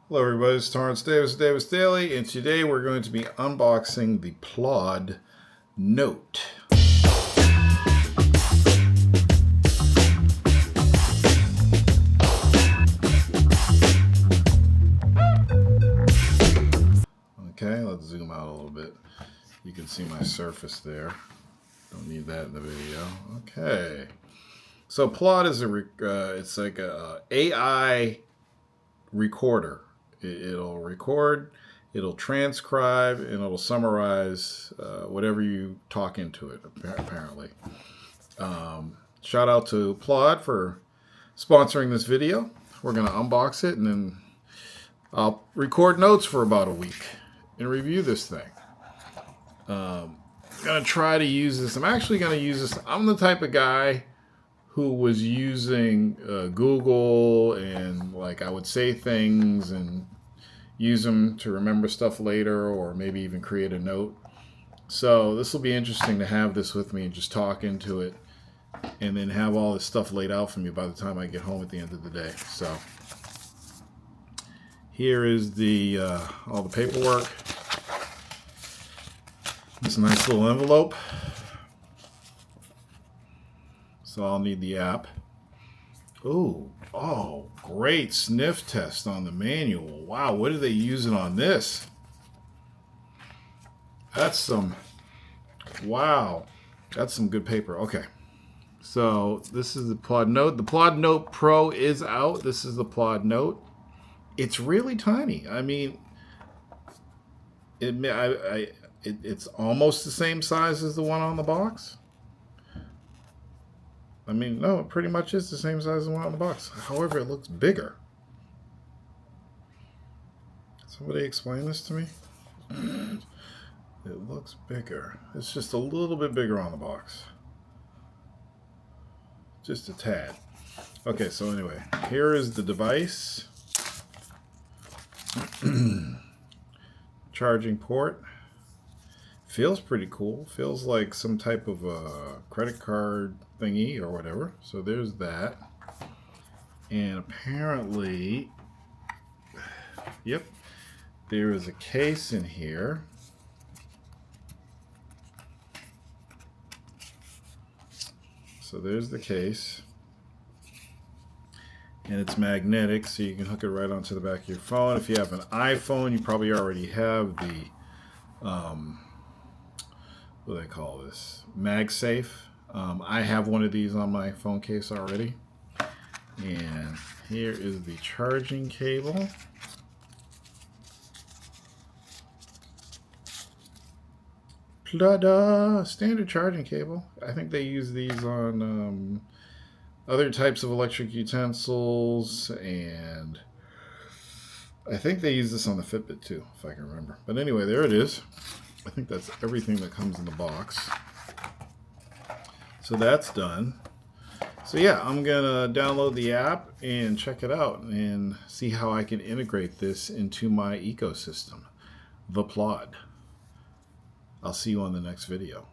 Hello everybody, it's Torrance Davis, Davis Daily, and today we're going to be unboxing the Plaud Note. Okay, let's zoom out a little bit. You can see my surface there. Don't need that in the video. Okay. So Plaud is it's like a AI recorder. It'll record, it'll transcribe, and it'll summarize whatever you talk into it, apparently. Shout out to Plaud for sponsoring this video. We're going to unbox it, and then I'll record notes for about a week and review this thing. I'm going to try to use this. I'm actually going to use this. I'm the type of guy who was using Google, and like I would say things and use them to remember stuff later, or maybe even create a note. So this will be interesting to have this with me and just talk into it, and then have all this stuff laid out for me by the time I get home at the end of the day. So here is the all the paperwork. It's a nice little envelope. So I'll need the app. Oh, great sniff test on the manual. Wow, what are they using on this? That's some good paper. Okay. So this is the Plaud Note. The Plaud Note Pro is out. This is the Plaud Note. It's really tiny. I mean, it's almost the same size as the one on the box. I mean, no, it pretty much is the same size as the one on the box. However, it looks bigger. Somebody explain this to me? It looks bigger. It's just a little bit bigger on the box. Just a tad. Okay, so anyway, here is the device. Charging port. Feels pretty cool. Feels like some type of a credit card thingy or whatever. So there's that. And apparently, yep, there is a case in here. So there's the case. And it's magnetic, so you can hook it right onto the back of your phone. If you have an iPhone, you probably already have the what do they call this? MagSafe. I have one of these on my phone case already. And here is the charging cable. Plada! Standard charging cable. I think they use these on other types of electric utensils, and I think they use this on the Fitbit too, if I can remember. But anyway, there it is. I think that's everything that comes in the box. So that's done. So yeah, I'm gonna download the app and check it out and see how I can integrate this into my ecosystem, the Plaud. I'll see you on the next video.